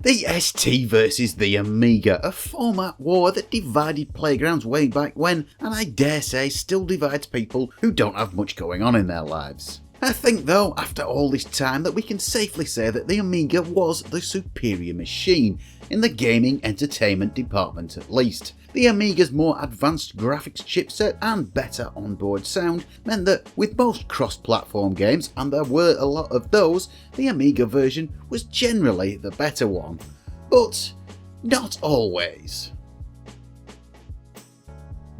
The ST versus the Amiga, a format war that divided playgrounds way back when, and I dare say still divides people who don't have much going on in their lives. I think though, after all this time, that we can safely say that the Amiga was the superior machine, in the gaming entertainment department at least. The Amiga's more advanced graphics chipset and better onboard sound meant that with most cross-platform games, and there were a lot of those, the Amiga version was generally the better one. But not always.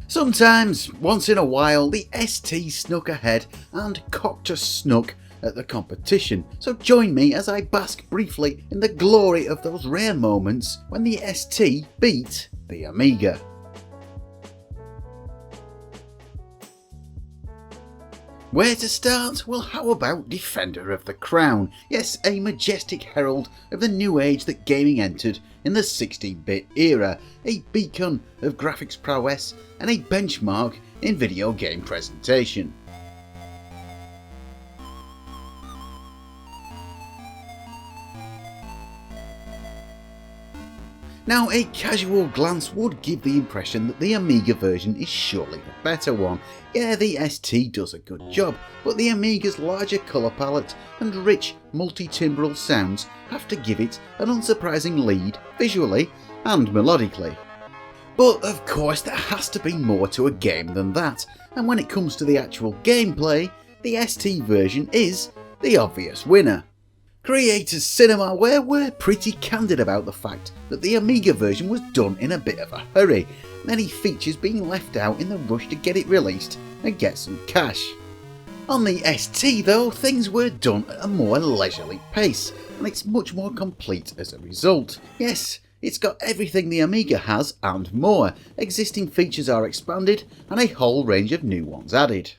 Sometimes, once in a while, the ST snuck ahead and cocked a snook at the competition, so join me as I bask briefly in the glory of those rare moments when the ST beat the Amiga. Where to start? Well, how about Defender of the Crown? Yes, a majestic herald of the new age that gaming entered in the 16-bit era, a beacon of graphics prowess and a benchmark in video game presentation. Now, a casual glance would give the impression that the Amiga version is surely the better one. Yeah, the ST does a good job, but the Amiga's larger colour palette and rich multi-timbral sounds have to give it an unsurprising lead visually and melodically. But of course there has to be more to a game than that, and when it comes to the actual gameplay, the ST version is the obvious winner. Creators Cinemaware were pretty candid about the fact that the Amiga version was done in a bit of a hurry, many features being left out in the rush to get it released and get some cash. On the ST though, things were done at a more leisurely pace, and it's much more complete as a result. Yes, it's got everything the Amiga has and more, existing features are expanded and a whole range of new ones added.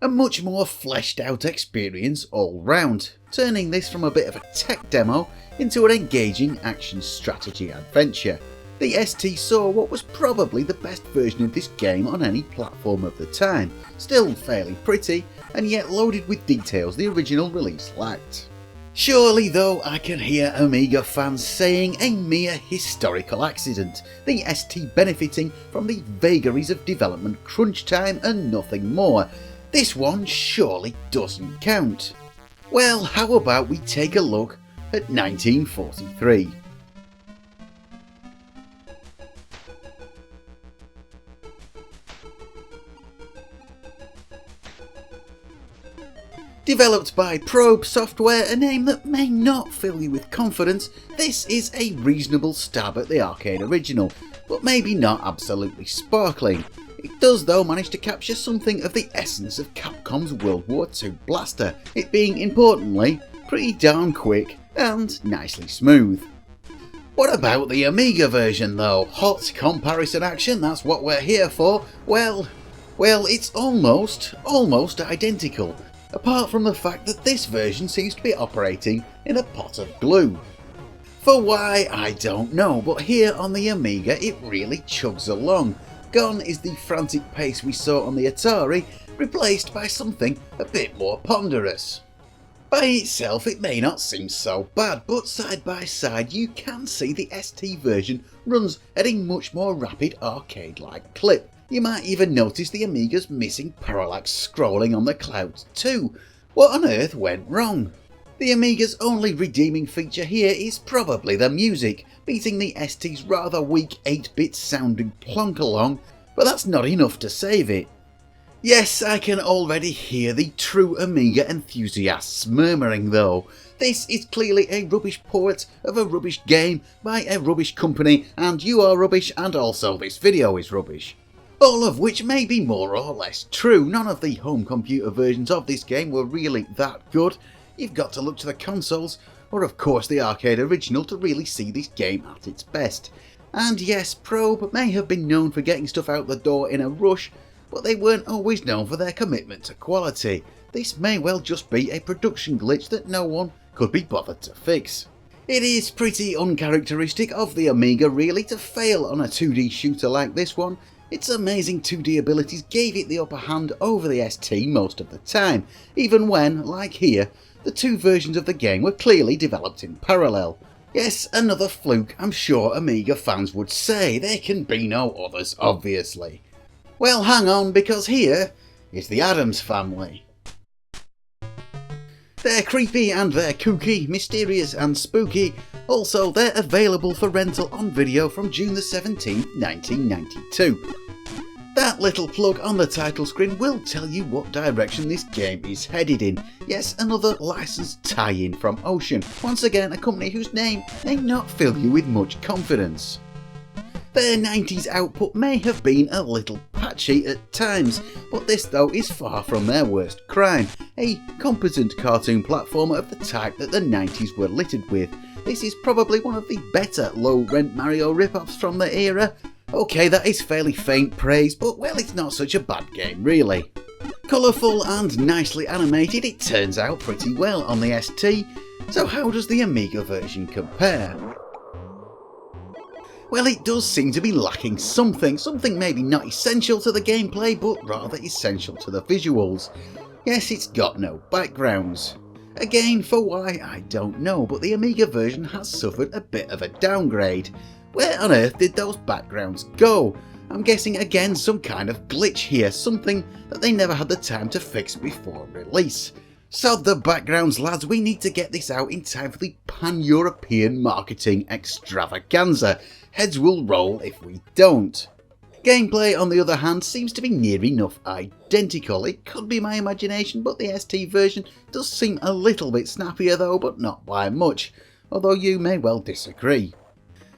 A much more fleshed out experience all round, turning this from a bit of a tech demo into an engaging action strategy adventure. The ST saw what was probably the best version of this game on any platform of the time, still fairly pretty and yet loaded with details the original release lacked. Surely though I can hear Amiga fans saying a mere historical accident, the ST benefiting from the vagaries of development crunch time and nothing more. This one surely doesn't count. Well, how about we take a look at 1943. Developed by Probe Software, a name that may not fill you with confidence, this is a reasonable stab at the arcade original, but maybe not absolutely sparkling. It does though manage to capture something of the essence of Capcom's World War II blaster, it being importantly pretty darn quick and nicely smooth. What about the Amiga version though? Hot comparison action, that's what we're here for. Well, it's almost identical, apart from the fact that this version seems to be operating in a pot of glue. For why, I don't know, but here on the Amiga it really chugs along. Gone is the frantic pace we saw on the Atari, replaced by something a bit more ponderous. By itself it may not seem so bad, but side by side you can see the ST version runs at a much more rapid arcade-like clip. You might even notice the Amiga's missing parallax scrolling on the clouds too. What on earth went wrong? The Amiga's only redeeming feature here is probably the music, beating the ST's rather weak 8-bit sounding plonk along, but that's not enough to save it. Yes, I can already hear the true Amiga enthusiasts murmuring though. This is clearly a rubbish port of a rubbish game by a rubbish company, and you are rubbish, and also this video is rubbish. All of which may be more or less true. None of the home computer versions of this game were really that good. You've got to look to the consoles, or of course the arcade original, to really see this game at its best. And yes, Probe may have been known for getting stuff out the door in a rush, but they weren't always known for their commitment to quality. This may well just be a production glitch that no one could be bothered to fix. It is pretty uncharacteristic of the Amiga really to fail on a 2D shooter like this one. Its amazing 2D abilities gave it the upper hand over the ST most of the time, even when, like here, the two versions of the game were clearly developed in parallel. Yes, another fluke, I'm sure Amiga fans would say. There can be no others, obviously. Well, hang on, because here is the Addams Family. They're creepy and they're kooky, mysterious and spooky. Also, they're available for rental on video from June the 17th, 1992. That little plug on the title screen will tell you what direction this game is headed in. Yes, another licensed tie-in from Ocean, once again a company whose name may not fill you with much confidence. Their 90s output may have been a little patchy at times, but this though is far from their worst crime, a competent cartoon platformer of the type that the 90s were littered with. This is probably one of the better low-rent Mario rip-offs from the era. Okay, that is fairly faint praise, but well, it's not such a bad game really. Colourful and nicely animated, it turns out pretty well on the ST, so how does the Amiga version compare? Well, it does seem to be lacking something maybe not essential to the gameplay, but rather essential to the visuals. Yes, it's got no backgrounds. Again, for why, I don't know, but the Amiga version has suffered a bit of a downgrade. Where on earth did those backgrounds go? I'm guessing again some kind of glitch here, something that they never had the time to fix before release. Sod the backgrounds, lads, we need to get this out in time for the pan-European marketing extravaganza. Heads will roll if we don't. Gameplay, on the other hand, seems to be near enough identical. It could be my imagination, but the ST version does seem a little bit snappier though, but not by much, although you may well disagree.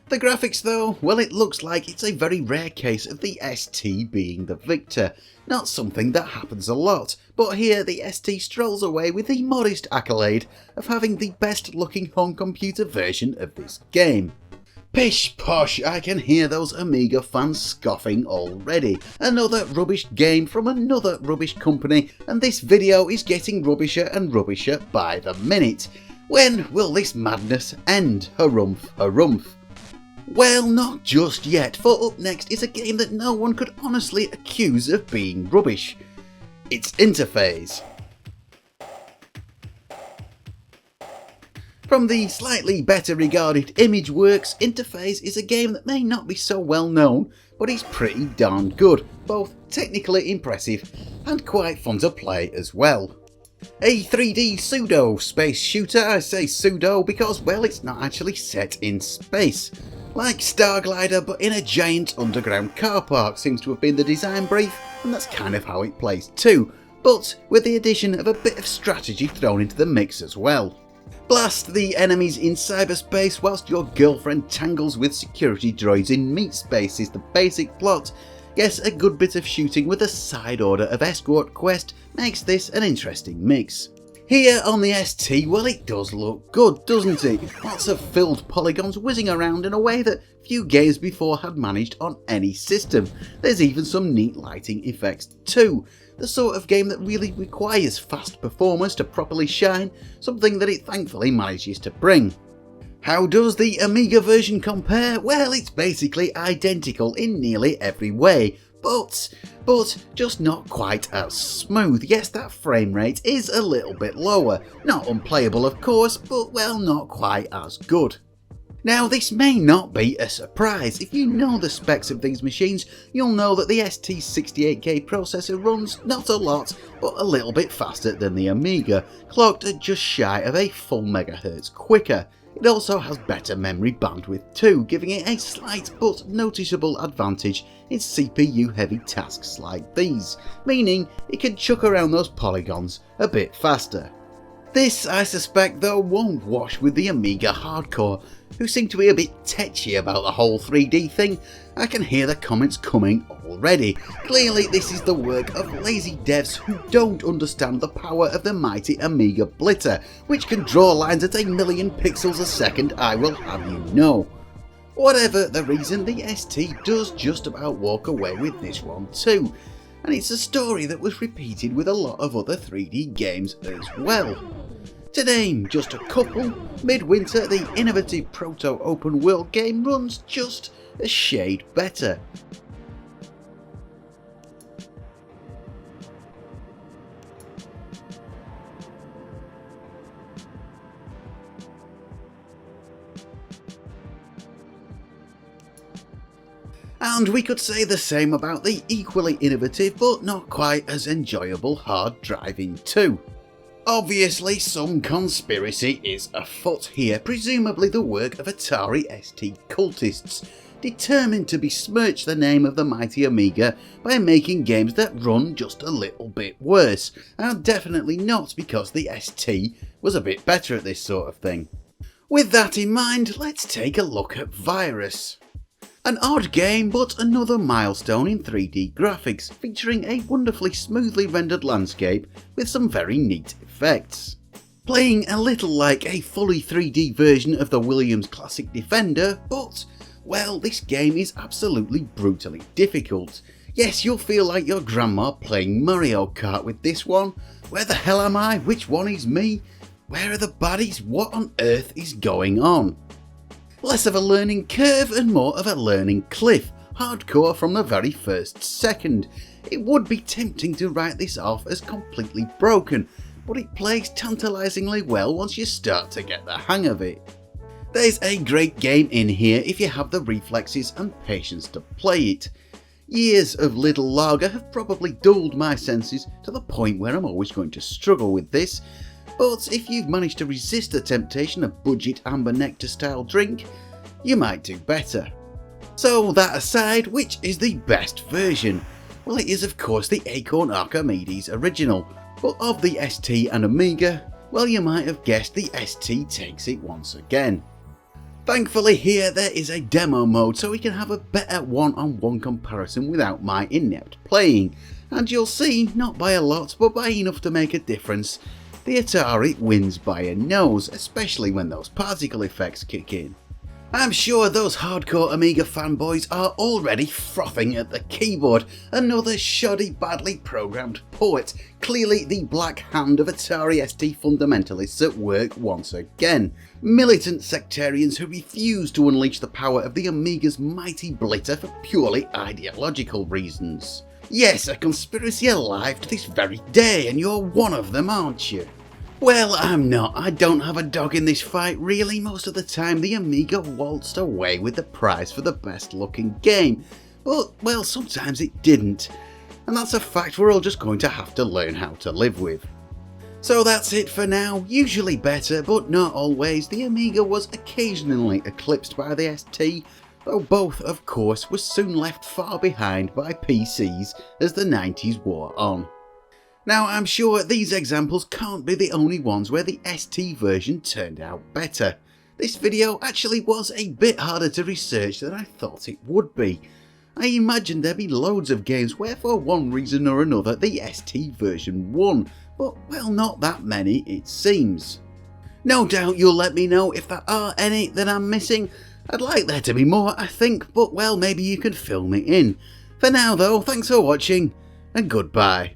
The graphics though, well, it looks like it's a very rare case of the ST being the victor. Not something that happens a lot, but here the ST strolls away with the modest accolade of having the best looking home computer version of this game. Pish posh, I can hear those Amiga fans scoffing already. Another rubbish game from another rubbish company, and this video is getting rubbisher and rubbisher by the minute. When will this madness end? Harumph, harumph. Well, not just yet, for up next is a game that no one could honestly accuse of being rubbish. It's Interphase. From the slightly better regarded Imageworks, Interphase is a game that may not be so well known, but is pretty darn good, both technically impressive and quite fun to play as well. A 3D pseudo space shooter. I say pseudo because, well, it's not actually set in space. Like Starglider, but in a giant underground car park seems to have been the design brief, and that's kind of how it plays too, but with the addition of a bit of strategy thrown into the mix as well. Blast the enemies in cyberspace whilst your girlfriend tangles with security droids in meat space is the basic plot. Yes, a good bit of shooting with a side order of escort quest makes this an interesting mix. Here on the ST, well, it does look good, doesn't it? Lots of filled polygons whizzing around in a way that few games before had managed on any system. There's even some neat lighting effects too. The sort of game that really requires fast performance to properly shine, something that it thankfully manages to bring. How does the Amiga version compare? Well, it's basically identical in nearly every way, but just not quite as smooth. Yes, that frame rate is a little bit lower. Not unplayable of course, but well, not quite as good. Now, this may not be a surprise. If you know the specs of these machines, you'll know that the ST68K processor runs not a lot, but a little bit faster than the Amiga, clocked at just shy of a full megahertz quicker. It also has better memory bandwidth too, giving it a slight but noticeable advantage in CPU heavy tasks like these, meaning it can chuck around those polygons a bit faster. This, I suspect though, won't wash with the Amiga hardcore, who seem to be a bit tetchy about the whole 3D thing. I can hear the comments coming already. Clearly this is the work of lazy devs who don't understand the power of the mighty Amiga Blitter, which can draw lines at 1,000,000 pixels a second, I will have you know. Whatever the reason, the ST does just about walk away with this one too, and it's a story that was repeated with a lot of other 3D games as well. To name just a couple, Midwinter, the innovative proto-open world game, runs just a shade better. And we could say the same about the equally innovative but not quite as enjoyable Hard Driving 2. Obviously some conspiracy is afoot here, presumably the work of Atari ST cultists, determined to besmirch the name of the mighty Amiga by making games that run just a little bit worse, and definitely not because the ST was a bit better at this sort of thing. With that in mind, let's take a look at Virus. An odd game, but another milestone in 3D graphics, featuring a wonderfully smoothly rendered landscape with some very neat effects. Playing a little like a fully 3D version of the Williams classic Defender, but, well, this game is absolutely brutally difficult. Yes, you'll feel like your grandma playing Mario Kart with this one. Where the hell am I? Which one is me? Where are the baddies? What on earth is going on? Less of a learning curve and more of a learning cliff, hardcore from the very first second. It would be tempting to write this off as completely broken, but it plays tantalisingly well once you start to get the hang of it. There's a great game in here if you have the reflexes and patience to play it. Years of Little Lager have probably dulled my senses to the point where I'm always going to struggle with this, but if you've managed to resist the temptation of budget amber nectar style drink, you might do better. So that aside, which is the best version? Well, it is of course the Acorn Archimedes original, but of the ST and Amiga, well, you might have guessed the ST takes it once again. Thankfully here there is a demo mode so we can have a better one-on-one comparison without my inept playing, and you'll see, not by a lot but by enough to make a difference, the Atari wins by a nose, especially when those particle effects kick in. I'm sure those hardcore Amiga fanboys are already frothing at the keyboard. Another shoddy, badly programmed port, clearly the black hand of Atari ST fundamentalists at work once again. Militant sectarians who refuse to unleash the power of the Amiga's mighty blitter for purely ideological reasons. Yes, a conspiracy alive to this very day, and you're one of them, aren't you? Well, I'm not. I don't have a dog in this fight, really. Most of the time the Amiga waltzed away with the prize for the best looking game. But, well, sometimes it didn't. And that's a fact we're all just going to have to learn how to live with. So that's it for now. Usually better, but not always. The Amiga was occasionally eclipsed by the ST, though both, of course, were soon left far behind by PCs as the 90s wore on. Now, I'm sure these examples can't be the only ones where the ST version turned out better. This video actually was a bit harder to research than I thought it would be. I imagined there'd be loads of games where for one reason or another the ST version won, but well, not that many it seems. No doubt you'll let me know if there are any that I'm missing. I'd like there to be more, I think, but well, maybe you can fill me in. For now though, thanks for watching, and goodbye.